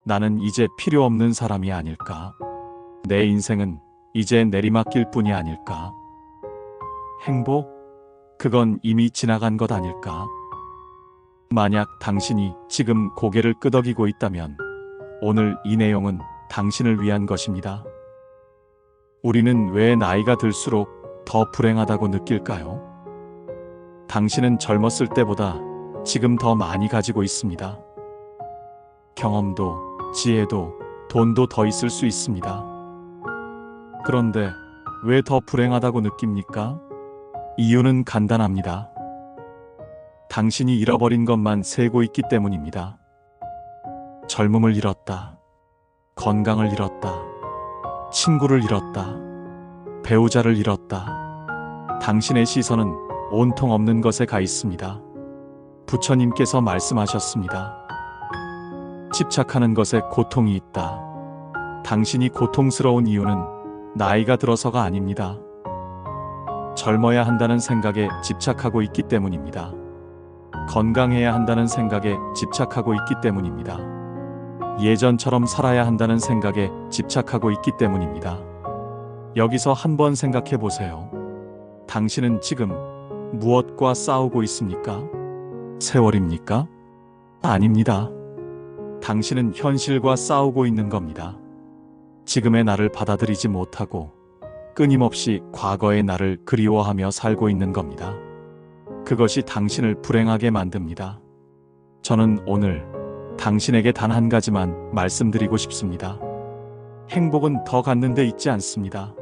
나는 이제 필요 없는 사람이 아닐까? 내 인생은 이제 내리막길 뿐이 아닐까? 행복? 그건 이미 지나간 것 아닐까? 만약 당신이 지금 고개를 끄덕이고 있다면 오늘 이 내용은 당신을 위한 것입니다. 우리는 왜 나이가 들수록 더 불행하다고 느낄까요? 당신은 젊었을 때보다 지금 더 많이 가지고 있습니다. 경험도, 지혜도, 돈도 더 있을 수 있습니다. 그런데 왜 더 불행하다고 느낍니까? 이유는 간단합니다. 당신이 잃어버린 것만 세고 있기 때문입니다. 젊음을 잃었다. 건강을 잃었다. 친구를 잃었다. 배우자를 잃었다. 당신의 시선은 온통 없는 것에 가 있습니다. 부처님께서 말씀하셨습니다. 집착하는 것에 고통이 있다. 당신이 고통스러운 이유는 나이가 들어서가 아닙니다. 젊어야 한다는 생각에 집착하고 있기 때문입니다. 건강해야 한다는 생각에 집착하고 있기 때문입니다. 예전처럼 살아야 한다는 생각에 집착하고 있기 때문입니다. 여기서 한번 생각해 보세요. 당신은 지금 무엇과 싸우고 있습니까? 세월입니까? 아닙니다. 당신은 현실과 싸우고 있는 겁니다. 지금의 나를 받아들이지 못하고 끊임없이 과거의 나를 그리워하며 살고 있는 겁니다. 그것이 당신을 불행하게 만듭니다. 저는 오늘 당신에게 단 한 가지만 말씀드리고 싶습니다. 행복은 더 갖는 데 있지 않습니다.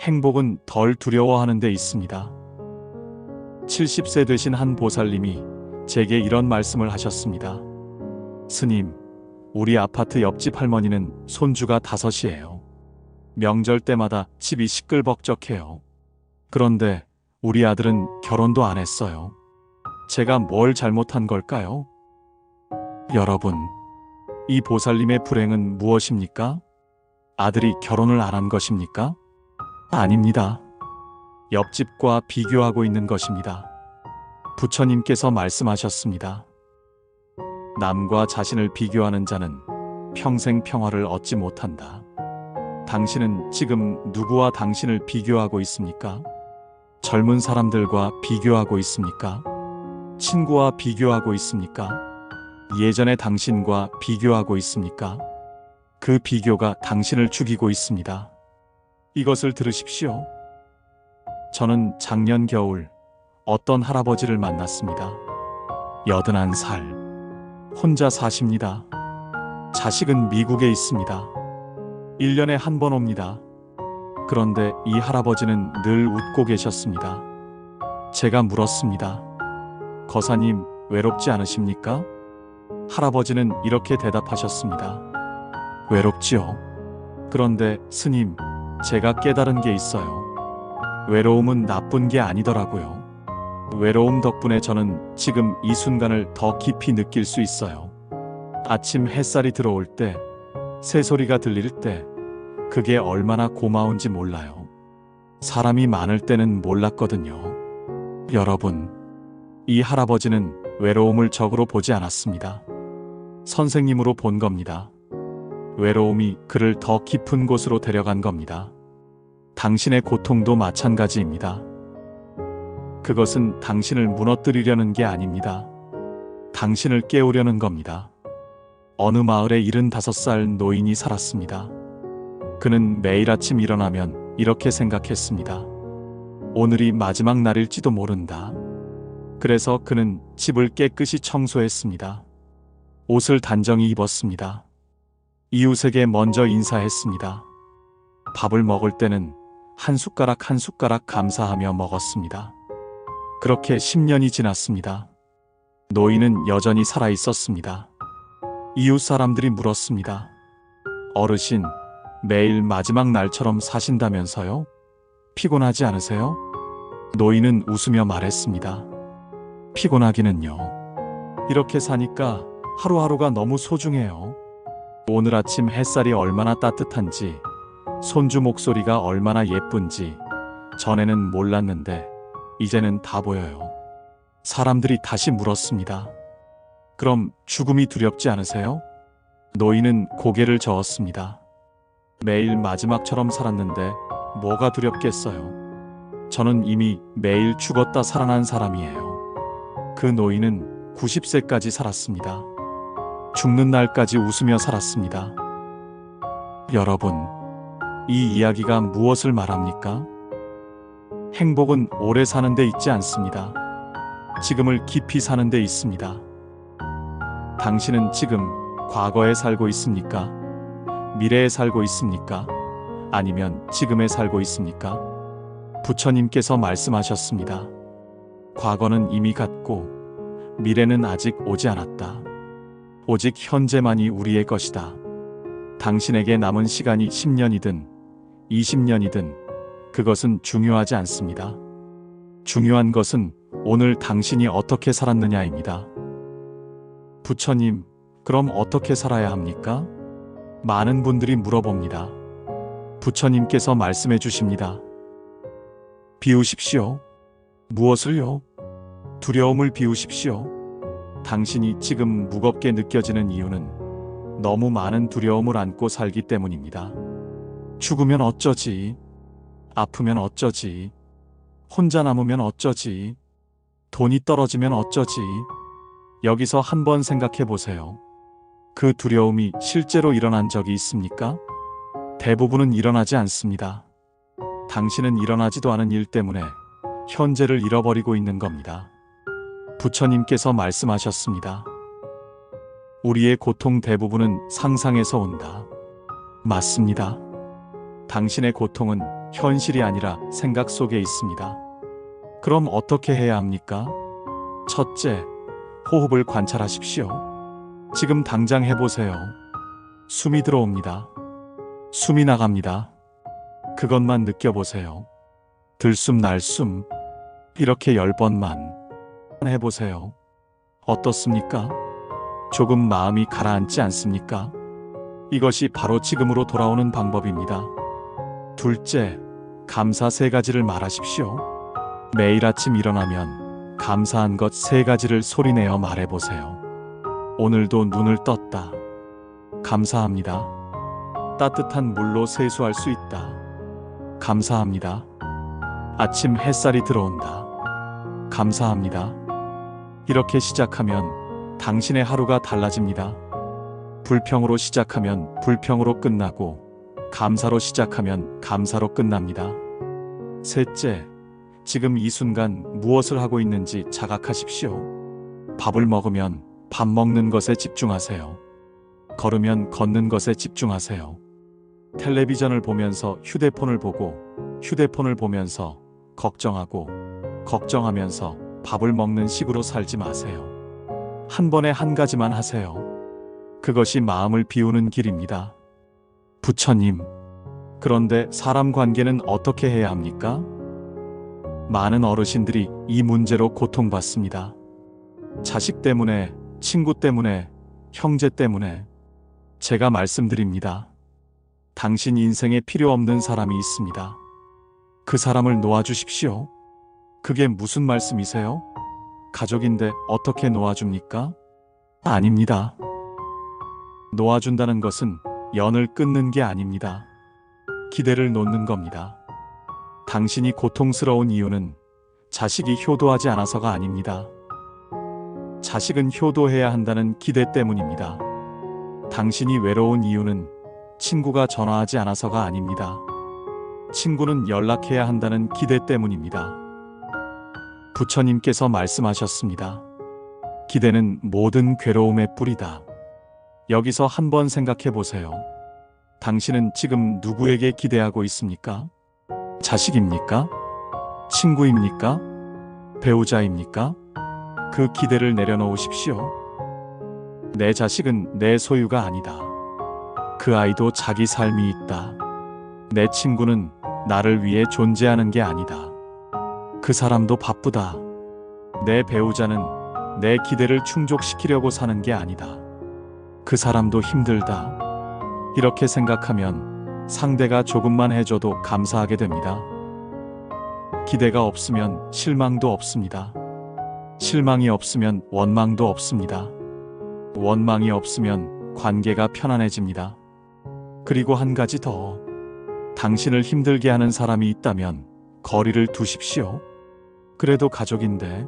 행복은 덜 두려워하는 데 있습니다. 70세 되신 한 보살님이 제게 이런 말씀을 하셨습니다. 스님, 우리 아파트 옆집 할머니는 손주가 5이에요. 명절 때마다 집이 시끌벅적해요. 그런데 우리 아들은 결혼도 안 했어요. 제가 뭘 잘못한 걸까요? 여러분, 이 보살님의 불행은 무엇입니까? 아들이 결혼을 안 한 것입니까? 아닙니다. 옆집과 비교하고 있는 것입니다. 부처님께서 말씀하셨습니다. 남과 자신을 비교하는 자는 평생 평화를 얻지 못한다. 당신은 지금 누구와 당신을 비교하고 있습니까? 젊은 사람들과 비교하고 있습니까? 친구와 비교하고 있습니까? 예전의 당신과 비교하고 있습니까? 그 비교가 당신을 죽이고 있습니다. 이것을 들으십시오. 저는 작년 겨울 어떤 할아버지를 만났습니다. 81살. 혼자 사십니다. 자식은 미국에 있습니다. 1년에 한 번 옵니다. 그런데 이 할아버지는 늘 웃고 계셨습니다. 제가 물었습니다. 거사님, 외롭지 않으십니까? 할아버지는 이렇게 대답하셨습니다. 외롭지요. 그런데 스님, 제가 깨달은 게 있어요. 외로움은 나쁜 게 아니더라고요. 외로움 덕분에 저는 지금 이 순간을 더 깊이 느낄 수 있어요. 아침 햇살이 들어올 때, 새소리가 들릴 때, 그게 얼마나 고마운지 몰라요. 사람이 많을 때는 몰랐거든요. 여러분, 이 할아버지는 외로움을 적으로 보지 않았습니다. 선생님으로 본 겁니다. 외로움이 그를 더 깊은 곳으로 데려간 겁니다. 당신의 고통도 마찬가지입니다. 그것은 당신을 무너뜨리려는 게 아닙니다. 당신을 깨우려는 겁니다. 어느 마을에 75살 노인이 살았습니다. 그는 매일 아침 일어나면 이렇게 생각했습니다. 오늘이 마지막 날일지도 모른다. 그래서 그는 집을 깨끗이 청소했습니다. 옷을 단정히 입었습니다. 이웃에게 먼저 인사했습니다. 밥을 먹을 때는 한 숟가락 한 숟가락 감사하며 먹었습니다. 그렇게 10년이 지났습니다. 노인은 여전히 살아 있었습니다. 이웃 사람들이 물었습니다. 어르신, 매일 마지막 날처럼 사신다면서요? 피곤하지 않으세요? 노인은 웃으며 말했습니다. 피곤하기는요. 이렇게 사니까 하루하루가 너무 소중해요. 오늘 아침 햇살이 얼마나 따뜻한지, 손주 목소리가 얼마나 예쁜지 전에는 몰랐는데 이제는 다 보여요. 사람들이 다시 물었습니다. 그럼 죽음이 두렵지 않으세요? 노인은 고개를 저었습니다. 매일 마지막처럼 살았는데 뭐가 두렵겠어요. 저는 이미 매일 죽었다 살아난 사람이에요. 그 노인은 90세까지 살았습니다. 죽는 날까지 웃으며 살았습니다. 여러분, 이 이야기가 무엇을 말합니까? 행복은 오래 사는 데 있지 않습니다. 지금을 깊이 사는 데 있습니다. 당신은 지금 과거에 살고 있습니까? 미래에 살고 있습니까? 아니면 지금에 살고 있습니까? 부처님께서 말씀하셨습니다. 과거는 이미 갔고 미래는 아직 오지 않았다. 오직 현재만이 우리의 것이다. 당신에게 남은 시간이 10년이든 20년이든 그것은 중요하지 않습니다. 중요한 것은 오늘 당신이 어떻게 살았느냐입니다. 부처님, 그럼 어떻게 살아야 합니까? 많은 분들이 물어봅니다. 부처님께서 말씀해 주십니다. 비우십시오. 무엇을요? 두려움을 비우십시오. 당신이 지금 무겁게 느껴지는 이유는 너무 많은 두려움을 안고 살기 때문입니다. 죽으면 어쩌지? 아프면 어쩌지? 혼자 남으면 어쩌지? 돈이 떨어지면 어쩌지? 여기서 한번 생각해 보세요. 그 두려움이 실제로 일어난 적이 있습니까? 대부분은 일어나지 않습니다. 당신은 일어나지도 않은 일 때문에 현재를 잃어버리고 있는 겁니다. 부처님께서 말씀하셨습니다. 우리의 고통 대부분은 상상에서 온다. 맞습니다. 당신의 고통은 현실이 아니라 생각 속에 있습니다. 그럼 어떻게 해야 합니까? 첫째, 호흡을 관찰하십시오. 지금 당장 해보세요. 숨이 들어옵니다. 숨이 나갑니다. 그것만 느껴보세요. 들숨 날숨 이렇게 10번만 해보세요. 어떻습니까? 조금 마음이 가라앉지 않습니까? 이것이 바로 지금으로 돌아오는 방법입니다. 둘째, 감사 3가지를 말하십시오. 매일 아침 일어나면 감사한 것 3가지를 소리내어 말해보세요. 오늘도 눈을 떴다. 감사합니다. 따뜻한 물로 세수할 수 있다. 감사합니다. 아침 햇살이 들어온다. 감사합니다. 이렇게 시작하면 당신의 하루가 달라집니다. 불평으로 시작하면 불평으로 끝나고 감사로 시작하면 감사로 끝납니다. 셋째, 지금 이 순간 무엇을 하고 있는지 자각하십시오. 밥을 먹으면 밥 먹는 것에 집중하세요. 걸으면 걷는 것에 집중하세요. 텔레비전을 보면서 휴대폰을 보고 휴대폰을 보면서 걱정하고 걱정하면서 밥을 먹는 식으로 살지 마세요. 한 번에 한 가지만 하세요. 그것이 마음을 비우는 길입니다. 부처님, 그런데 사람 관계는 어떻게 해야 합니까? 많은 어르신들이 이 문제로 고통받습니다. 자식 때문에, 친구 때문에, 형제 때문에. 제가 말씀드립니다. 당신 인생에 필요 없는 사람이 있습니다. 그 사람을 놓아주십시오. 그게 무슨 말씀이세요? 가족인데 어떻게 놓아줍니까? 아닙니다. 놓아준다는 것은 연을 끊는 게 아닙니다. 기대를 놓는 겁니다. 당신이 고통스러운 이유는 자식이 효도하지 않아서가 아닙니다. 자식은 효도해야 한다는 기대 때문입니다. 당신이 외로운 이유는 친구가 전화하지 않아서가 아닙니다. 친구는 연락해야 한다는 기대 때문입니다. 부처님께서 말씀하셨습니다. 기대는 모든 괴로움의 뿌리다. 여기서 한번 생각해 보세요. 당신은 지금 누구에게 기대하고 있습니까? 자식입니까? 친구입니까? 배우자입니까? 그 기대를 내려놓으십시오. 내 자식은 내 소유가 아니다. 그 아이도 자기 삶이 있다. 내 친구는 나를 위해 존재하는 게 아니다. 그 사람도 바쁘다. 내 배우자는 내 기대를 충족시키려고 사는 게 아니다. 그 사람도 힘들다. 이렇게 생각하면 상대가 조금만 해줘도 감사하게 됩니다. 기대가 없으면 실망도 없습니다. 실망이 없으면 원망도 없습니다. 원망이 없으면 관계가 편안해집니다. 그리고 한 가지 더. 당신을 힘들게 하는 사람이 있다면 거리를 두십시오. 그래도 가족인데,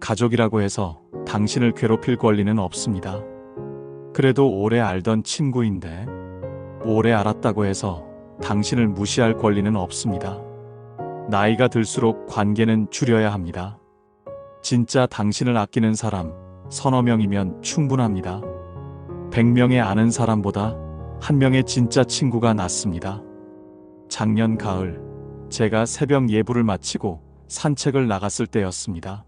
가족이라고 해서 당신을 괴롭힐 권리는 없습니다. 그래도 오래 알던 친구인데, 오래 알았다고 해서 당신을 무시할 권리는 없습니다. 나이가 들수록 관계는 줄여야 합니다. 진짜 당신을 아끼는 사람 서너 명이면 충분합니다. 100명의 아는 사람보다 한 명의 진짜 친구가 낫습니다. 작년 가을, 제가 새벽 예불을 마치고 산책을 나갔을 때였습니다.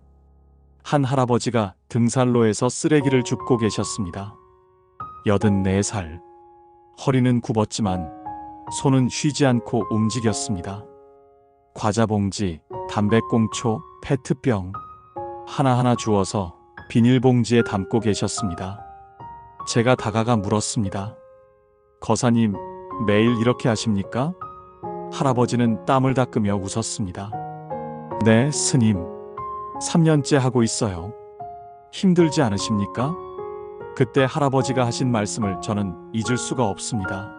한 할아버지가 등산로에서 쓰레기를 줍고 계셨습니다. 84살. 허리는 굽었지만 손은 쉬지 않고 움직였습니다. 과자 봉지, 담배꽁초, 페트병 하나하나 주워서 비닐봉지에 담고 계셨습니다. 제가 다가가 물었습니다. 거사님, 매일 이렇게 하십니까? 할아버지는 땀을 닦으며 웃었습니다. 네, 스님. 3년째 하고 있어요. 힘들지 않으십니까? 그때 할아버지가 하신 말씀을 저는 잊을 수가 없습니다.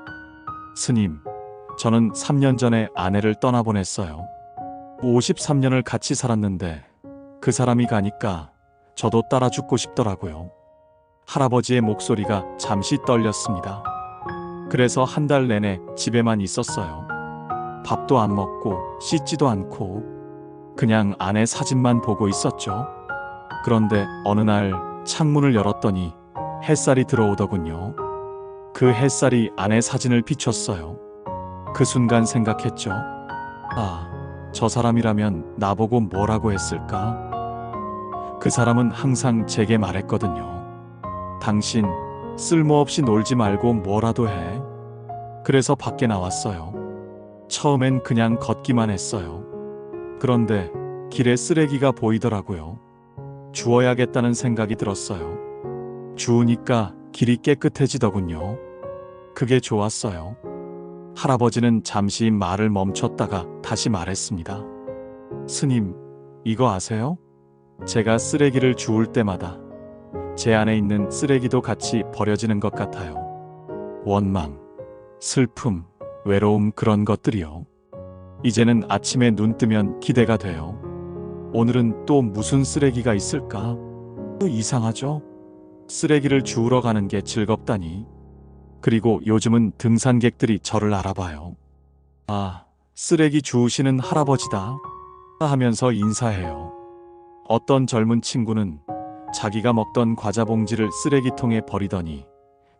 스님, 저는 3년 전에 아내를 떠나보냈어요. 53년을 같이 살았는데 그 사람이 가니까 저도 따라 죽고 싶더라고요. 할아버지의 목소리가 잠시 떨렸습니다. 그래서 한 달 내내 집에만 있었어요. 밥도 안 먹고 씻지도 않고 그냥 아내 사진만 보고 있었죠. 그런데 어느 날 창문을 열었더니 햇살이 들어오더군요. 그 햇살이 아내 사진을 비췄어요. 그 순간 생각했죠. 아, 저 사람이라면 나보고 뭐라고 했을까? 그 사람은 항상 제게 말했거든요. 당신 쓸모없이 놀지 말고 뭐라도 해. 그래서 밖에 나왔어요. 처음엔 그냥 걷기만 했어요. 그런데 길에 쓰레기가 보이더라고요. 주워야겠다는 생각이 들었어요. 주우니까 길이 깨끗해지더군요. 그게 좋았어요. 할아버지는 잠시 말을 멈췄다가 다시 말했습니다. 스님, 이거 아세요? 제가 쓰레기를 주울 때마다 제 안에 있는 쓰레기도 같이 버려지는 것 같아요. 원망, 슬픔, 외로움 그런 것들이요. 이제는 아침에 눈 뜨면 기대가 돼요. 오늘은 또 무슨 쓰레기가 있을까? 이상하죠? 쓰레기를 주우러 가는 게 즐겁다니. 그리고 요즘은 등산객들이 저를 알아봐요. 아, 쓰레기 주우시는 할아버지다 하면서 인사해요. 어떤 젊은 친구는 자기가 먹던 과자 봉지를 쓰레기통에 버리더니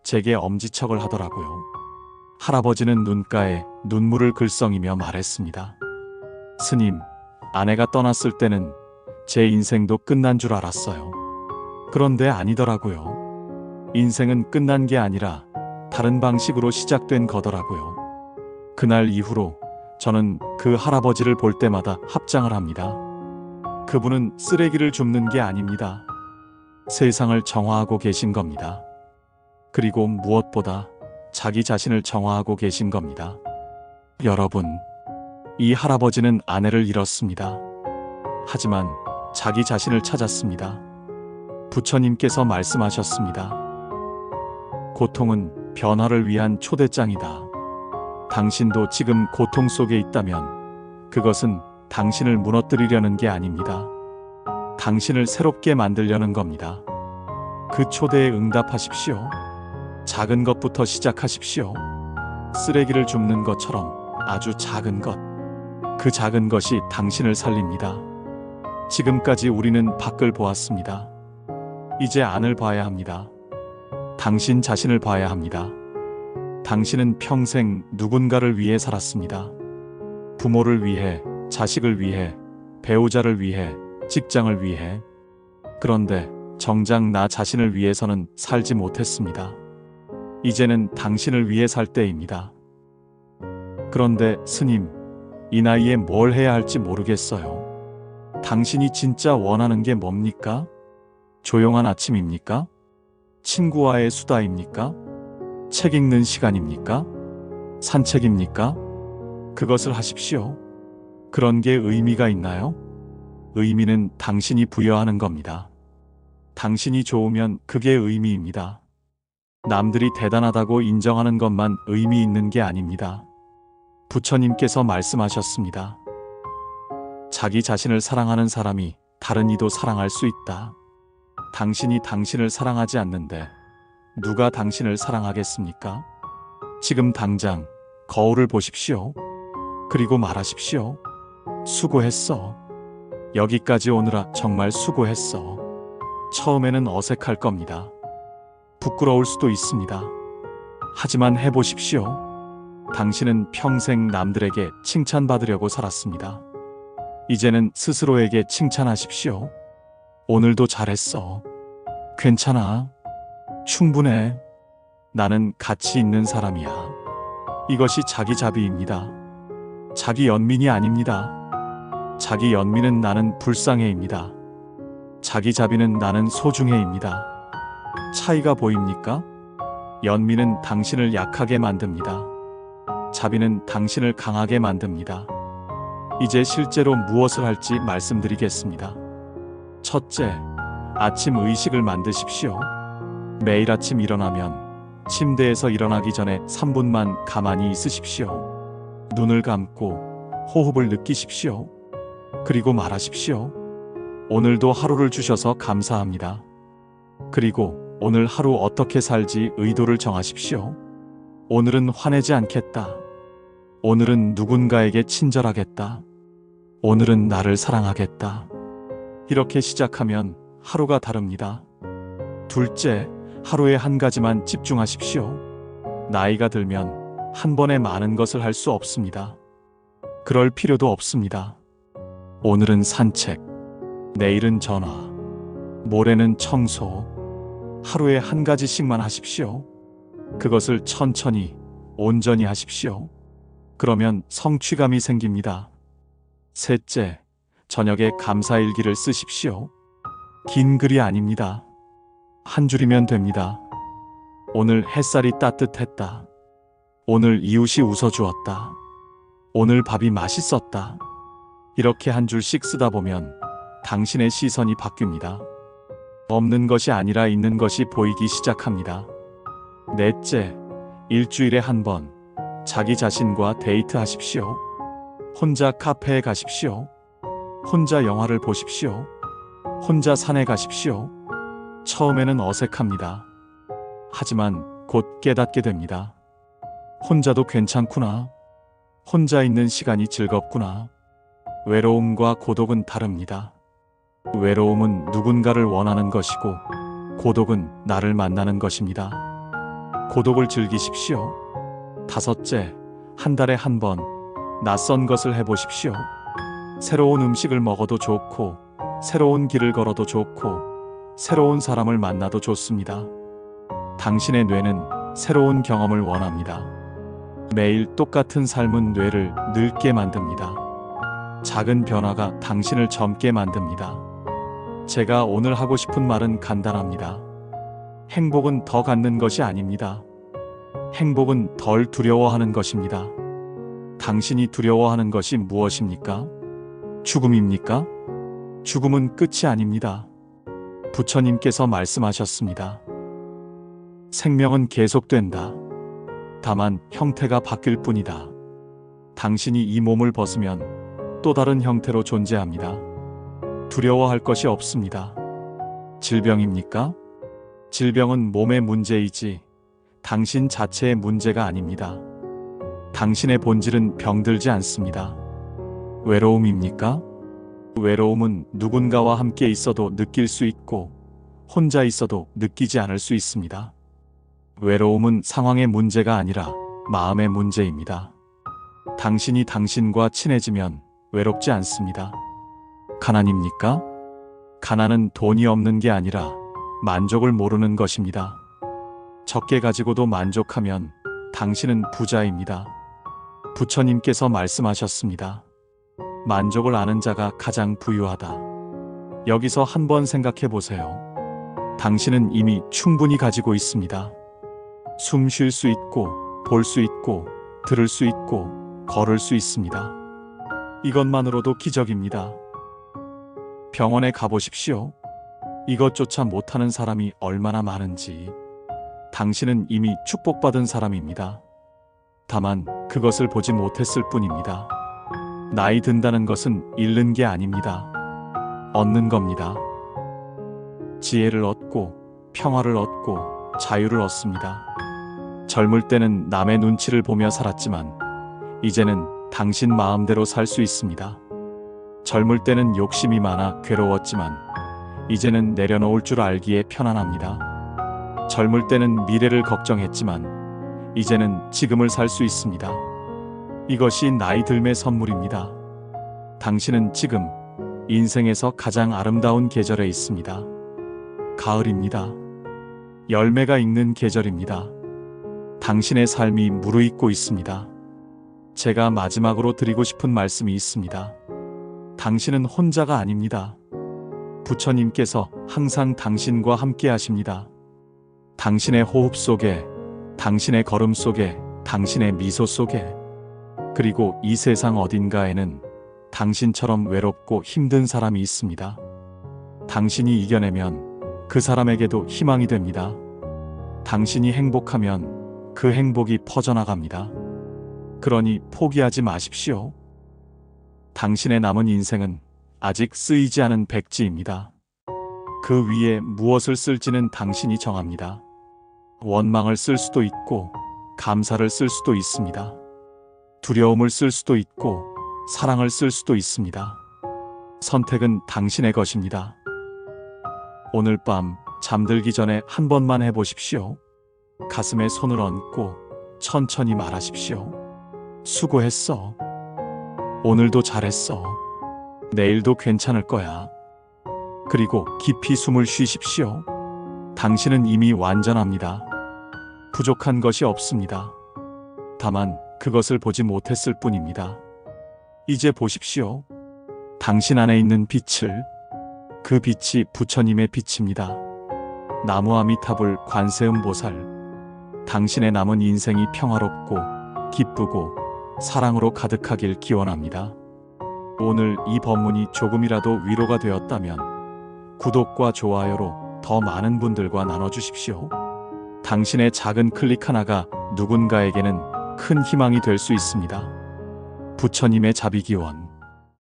제게 엄지척을 하더라고요. 할아버지는 눈가에 눈물을 글썽이며 말했습니다. 스님, 아내가 떠났을 때는 제 인생도 끝난 줄 알았어요. 그런데 아니더라고요. 인생은 끝난 게 아니라 다른 방식으로 시작된 거더라고요. 그날 이후로 저는 그 할아버지를 볼 때마다 합장을 합니다. 그분은 쓰레기를 줍는 게 아닙니다. 세상을 정화하고 계신 겁니다. 그리고 무엇보다 자기 자신을 정화하고 계신 겁니다. 여러분, 이 할아버지는 아내를 잃었습니다. 하지만 자기 자신을 찾았습니다. 부처님께서 말씀하셨습니다. 고통은 변화를 위한 초대장이다. 당신도 지금 고통 속에 있다면 그것은 당신을 무너뜨리려는 게 아닙니다. 당신을 새롭게 만들려는 겁니다. 그 초대에 응답하십시오. 작은 것부터 시작하십시오. 쓰레기를 줍는 것처럼 아주 작은 것. 그 작은 것이 당신을 살립니다. 지금까지 우리는 밖을 보았습니다. 이제 안을 봐야 합니다. 당신 자신을 봐야 합니다. 당신은 평생 누군가를 위해 살았습니다. 부모를 위해, 자식을 위해, 배우자를 위해, 직장을 위해. 그런데 정작 나 자신을 위해서는 살지 못했습니다. 이제는 당신을 위해 살 때입니다. 그런데 스님, 이 나이에 뭘 해야 할지 모르겠어요. 당신이 진짜 원하는 게 뭡니까? 조용한 아침입니까? 친구와의 수다입니까? 책 읽는 시간입니까? 산책입니까? 그것을 하십시오. 그런 게 의미가 있나요? 의미는 당신이 부여하는 겁니다. 당신이 좋으면 그게 의미입니다. 남들이 대단하다고 인정하는 것만 의미 있는 게 아닙니다. 부처님께서 말씀하셨습니다. 자기 자신을 사랑하는 사람이 다른 이도 사랑할 수 있다. 당신이 당신을 사랑하지 않는데 누가 당신을 사랑하겠습니까? 지금 당장 거울을 보십시오. 그리고 말하십시오. 수고했어. 여기까지 오느라 정말 수고했어. 처음에는 어색할 겁니다. 부끄러울 수도 있습니다. 하지만 해보십시오. 당신은 평생 남들에게 칭찬받으려고 살았습니다. 이제는 스스로에게 칭찬하십시오. 오늘도 잘했어. 괜찮아. 충분해. 나는 가치 있는 사람이야. 이것이 자기 자비입니다. 자기 연민이 아닙니다. 자기 연민은 나는 불쌍해입니다. 자기 자비는 나는 소중해입니다. 차이가 보입니까? 연민은 당신을 약하게 만듭니다. 자비는 당신을 강하게 만듭니다. 이제 실제로 무엇을 할지 말씀드리겠습니다. 첫째, 아침 의식을 만드십시오. 매일 아침 일어나면 침대에서 일어나기 전에 3분만 가만히 있으십시오. 눈을 감고 호흡을 느끼십시오. 그리고 말하십시오. 오늘도 하루를 주셔서 감사합니다. 그리고 오늘 하루 어떻게 살지 의도를 정하십시오. 오늘은 화내지 않겠다. 오늘은 누군가에게 친절하겠다. 오늘은 나를 사랑하겠다. 이렇게 시작하면 하루가 다릅니다. 둘째, 하루에 한 가지만 집중하십시오. 나이가 들면 한 번에 많은 것을 할 수 없습니다. 그럴 필요도 없습니다. 오늘은 산책, 내일은 전화, 모레는 청소. 하루에 한 가지씩만 하십시오. 그것을 천천히, 온전히 하십시오. 그러면 성취감이 생깁니다. 셋째, 저녁에 감사일기를 쓰십시오. 긴 글이 아닙니다. 한 줄이면 됩니다. 오늘 햇살이 따뜻했다. 오늘 이웃이 웃어주었다. 오늘 밥이 맛있었다. 이렇게 한 줄씩 쓰다 보면 당신의 시선이 바뀝니다. 없는 것이 아니라 있는 것이 보이기 시작합니다. 넷째, 일주일에 한 번 자기 자신과 데이트하십시오. 혼자 카페에 가십시오. 혼자 영화를 보십시오. 혼자 산에 가십시오. 처음에는 어색합니다. 하지만 곧 깨닫게 됩니다. 혼자도 괜찮구나. 혼자 있는 시간이 즐겁구나. 외로움과 고독은 다릅니다. 외로움은 누군가를 원하는 것이고, 고독은 나를 만나는 것입니다. 고독을 즐기십시오. 다섯째, 한 달에 한 번 낯선 것을 해보십시오. 새로운 음식을 먹어도 좋고, 새로운 길을 걸어도 좋고, 새로운 사람을 만나도 좋습니다. 당신의 뇌는 새로운 경험을 원합니다. 매일 똑같은 삶은 뇌를 늙게 만듭니다. 작은 변화가 당신을 젊게 만듭니다. 제가 오늘 하고 싶은 말은 간단합니다. 행복은 더 갖는 것이 아닙니다. 행복은 덜 두려워하는 것입니다. 당신이 두려워하는 것이 무엇입니까? 죽음입니까? 죽음은 끝이 아닙니다. 부처님께서 말씀하셨습니다. 생명은 계속된다. 다만 형태가 바뀔 뿐이다. 당신이 이 몸을 벗으면 또 다른 형태로 존재합니다. 두려워할 것이 없습니다. 질병입니까? 질병은 몸의 문제이지 당신 자체의 문제가 아닙니다. 당신의 본질은 병들지 않습니다. 외로움입니까? 외로움은 누군가와 함께 있어도 느낄 수 있고 혼자 있어도 느끼지 않을 수 있습니다. 외로움은 상황의 문제가 아니라 마음의 문제입니다. 당신이 당신과 친해지면 외롭지 않습니다. 가난입니까? 가난은 돈이 없는 게 아니라 만족을 모르는 것입니다. 적게 가지고도 만족하면 당신은 부자입니다. 부처님께서 말씀하셨습니다. 만족을 아는 자가 가장 부유하다. 여기서 한번 생각해 보세요. 당신은 이미 충분히 가지고 있습니다. 숨 쉴 수 있고, 볼 수 있고, 들을 수 있고, 걸을 수 있습니다. 이것만으로도 기적입니다. 병원에 가보십시오. 이것조차 못하는 사람이 얼마나 많은지. 당신은 이미 축복받은 사람입니다. 다만 그것을 보지 못했을 뿐입니다. 나이 든다는 것은 잃는 게 아닙니다. 얻는 겁니다. 지혜를 얻고 평화를 얻고 자유를 얻습니다. 젊을 때는 남의 눈치를 보며 살았지만 이제는 당신 마음대로 살 수 있습니다. 젊을 때는 욕심이 많아 괴로웠지만 이제는 내려놓을 줄 알기에 편안합니다. 젊을 때는 미래를 걱정했지만 이제는 지금을 살 수 있습니다. 이것이 나이 들매 선물입니다. 당신은 지금 인생에서 가장 아름다운 계절에 있습니다. 가을입니다. 열매가 익는 계절입니다. 당신의 삶이 무르익고 있습니다. 제가 마지막으로 드리고 싶은 말씀이 있습니다. 당신은 혼자가 아닙니다. 부처님께서 항상 당신과 함께 하십니다. 당신의 호흡 속에, 당신의 걸음 속에, 당신의 미소 속에, 그리고 이 세상 어딘가에는 당신처럼 외롭고 힘든 사람이 있습니다. 당신이 이겨내면 그 사람에게도 희망이 됩니다. 당신이 행복하면 그 행복이 퍼져나갑니다. 그러니 포기하지 마십시오. 당신의 남은 인생은 아직 쓰이지 않은 백지입니다. 그 위에 무엇을 쓸지는 당신이 정합니다. 원망을 쓸 수도 있고 감사를 쓸 수도 있습니다. 두려움을 쓸 수도 있고 사랑을 쓸 수도 있습니다. 선택은 당신의 것입니다. 오늘 밤 잠들기 전에 한 번만 해보십시오. 가슴에 손을 얹고 천천히 말하십시오. 수고했어. 오늘도 잘했어. 내일도 괜찮을 거야. 그리고 깊이 숨을 쉬십시오. 당신은 이미 완전합니다. 부족한 것이 없습니다. 다만 그것을 보지 못했을 뿐입니다. 이제 보십시오. 당신 안에 있는 빛을. 그 빛이 부처님의 빛입니다. 나무 아미타불 관세음보살. 당신의 남은 인생이 평화롭고 기쁘고 사랑으로 가득하길 기원합니다. 오늘 이 법문이 조금이라도 위로가 되었다면 구독과 좋아요로 더 많은 분들과 나눠주십시오. 당신의 작은 클릭 하나가 누군가에게는 큰 희망이 될 수 있습니다. 부처님의 자비기원.